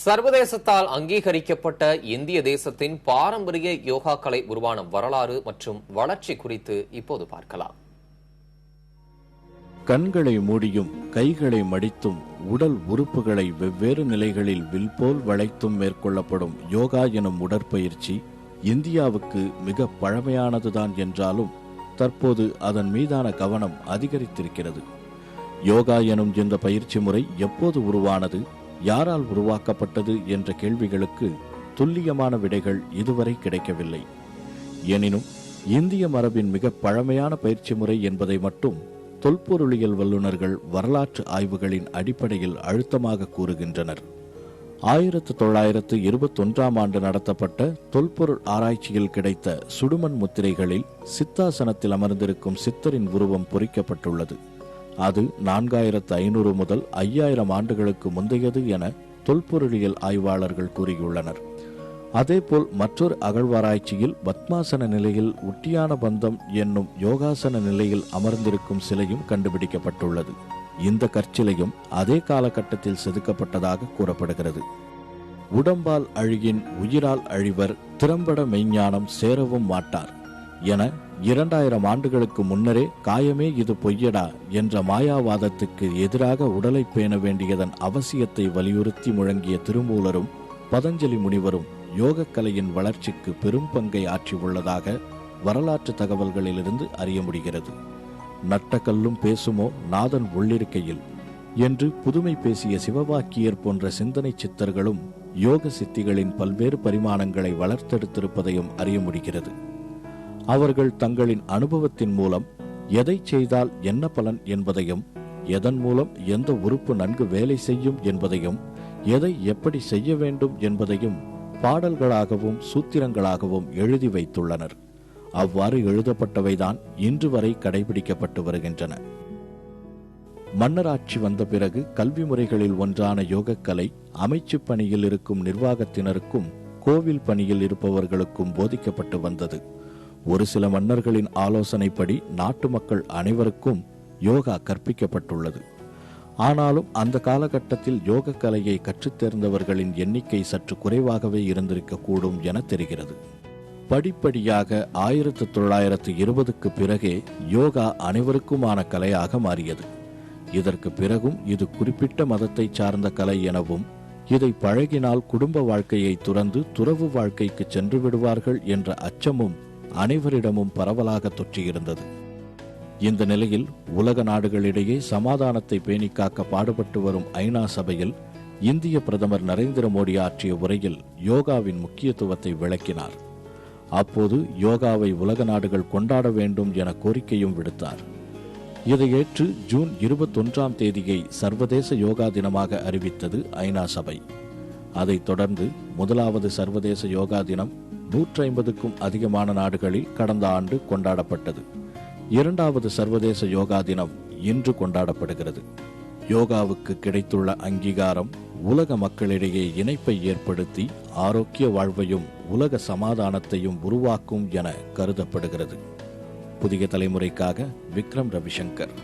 சர்வதேசத்தால் அங்கீகரிக்கப்பட்ட இந்திய தேசத்தின் பாரம்பரிய யோகா கலை உருவான வரலாறு மற்றும் வளர்ச்சி குறித்து இப்போது பார்க்கலாம். கண்களை மூடியும் கைகளை மடித்தும் உடல் உறுப்புகளை வெவ்வேறு நிலைகளில் வில் போல் வளைத்தும் மேற்கொள்ளப்படும் யோகா எனும் உடற்பயிற்சி இந்தியாவுக்கு மிக பழமையானதுதான் என்றாலும் தற்போது அதன் மீதான கவனம் அதிகரித்திருக்கிறது. யோகா எனும் இந்த பயிற்சி முறை எப்போது உருவானது, யாரால் உருவாக்கப்பட்டது என்ற கேள்விகளுக்கு துல்லியமான விடைகள் இதுவரை கிடைக்கவில்லை. எனினும் இந்திய மரபின் மிக பழமையான பயிற்சி முறை என்பதை மட்டும் தொல்பொருளியல் வல்லுநர்கள் வரலாற்று ஆய்வுகளின் அடிப்படையில் அழுத்தமாக கூறுகின்றனர். 1921ஆம் ஆண்டு நடத்தப்பட்ட தொல்பொருள் ஆராய்ச்சியில் கிடைத்த சுடுமண் முத்திரைகளில் சித்தாசனத்தில் அமர்ந்திருக்கும் சித்தரின் உருவம் பொறிக்கப்பட்டுள்ளது. அது 4500 முதல் 5000 ஆண்டுகளுக்கு முந்தையது என தொல்பொருளியல் ஆய்வாளர்கள் கூறியுள்ளனர். அதேபோல் மற்றொரு அகழ்வாராய்ச்சியில் பத்மாசன நிலையில் உட்டியான பந்தம் என்னும் யோகாசன நிலையில் அமர்ந்திருக்கும் சிலையும் கண்டுபிடிக்கப்பட்டுள்ளது. இந்த கற்சிலையும் அதே காலகட்டத்தில் செதுக்கப்பட்டதாக கூறப்படுகிறது. உடம்பால் அழியின் உயிரால் அழிவர், திறம்பட மெய்ஞானம் சேரவும் மாட்டார் என 2000 ஆண்டுகளுக்கு முன்னரே காயமே இது பொய்யடா என்ற மாயாவாதத்துக்கு எதிராக உடலை பேண வேண்டியதன் அவசியத்தை வலியுறுத்தி முழங்கிய திருமூலரும் பதஞ்சலி முனிவரும் யோகக்கலையின் வளர்ச்சிக்கு பெரும் பங்கை ஆற்றியுள்ளதாக வரலாற்று தகவல்களிலிருந்து அறிய முடிகிறது. நட்டக்கல்லும் பேசுமோ நாதன் உள்ளிருக்கையில் என்று புதுமை பேசிய சிவவாக்கியர் போன்ற சிந்தனை சித்தர்களும் யோக சித்திகளின் பல்வேறு பரிமாணங்களை வளர்த்தெடுத்திருப்பதையும் அறிய முடிகிறது. அவர்கள் தங்களின் அனுபவத்தின் மூலம் எதை செய்தால் என்ன பலன் என்பதையும், எதன் மூலம் எந்த உறுப்பு நன்கு வேலை செய்யும் என்பதையும், எதை எப்படி செய்ய வேண்டும் என்பதையும் பாடல்களாகவும் சூத்திரங்களாகவும் எழுதி வைத்துள்ளனர். அவ்வாறு எழுதப்பட்டவைதான் இன்று வரை கடைபிடிக்கப்பட்டு வருகின்றன. மன்னராட்சி வந்த பிறகு கல்வி முறைகளில் ஒன்றான யோகக்கலை அமைச்சு பணியில் இருக்கும் நிர்வாகத்தினருக்கும் கோவில் பணியில் இருப்பவர்களுக்கும் போதிக்கப்பட்டு வந்தது. ஒரு சில மன்னர்களின் ஆலோசனைப்படி நாட்டு மக்கள் அனைவருக்கும் யோகா கற்பிக்கப்பட்டுள்ளது. ஆனாலும் அந்த காலகட்டத்தில் யோக கலையை கற்றுத் தேர்ந்தவர்களின் எண்ணிக்கை சற்று குறைவாகவே இருந்திருக்கக்கூடும் என தெரிகிறது. படிப்படியாக 1920க்கு பிறகே யோகா அனைவருக்குமான கலையாக மாறியது. இதற்கு பிறகும் இது குறிப்பிட்ட மதத்தை சார்ந்த கலை எனவும், இதை பழகினால் குடும்ப வாழ்க்கையை துறந்து துறவு வாழ்க்கைக்கு சென்று விடுவார்கள் என்ற அச்சமும் அனைவரிடமும் பரவலாக தொற்றியிருந்தது. இந்த நிலையில் உலக நாடுகளிடையே சமாதானத்தை பேணிக்காக்க பாடுபட்டு வரும் ஐநா சபையில் இந்திய பிரதமர் நரேந்திர மோடி ஆற்றிய உரையில் யோகாவின் முக்கியத்துவத்தை விளக்கினார். அப்போது யோகாவை உலக நாடுகள் கொண்டாட வேண்டும் என கோரிக்கையும் விடுத்தார். இதை ஏற்று ஜூன் 21ஆம் தேதியை சர்வதேச யோகா தினமாக அறிவித்தது ஐநா சபை. அதைத் தொடர்ந்து முதலாவது சர்வதேச யோகா தினம் 150க்கும் அதிகமான நாடுகளில் கடந்த ஆண்டு கொண்டாடப்பட்டது. இரண்டாவது சர்வதேச யோகா தினம் இன்று கொண்டாடப்படுகிறது. யோகாவுக்கு கிடைத்துள்ள அங்கீகாரம் உலக மக்களிடையே இணைப்பை ஏற்படுத்தி ஆரோக்கிய வாழ்வையும் உலக சமாதானத்தையும் உருவாக்கும் என கருதப்படுகிறது. புதிய தலைமுறைக்காக விக்ரம் ரவிசங்கர்.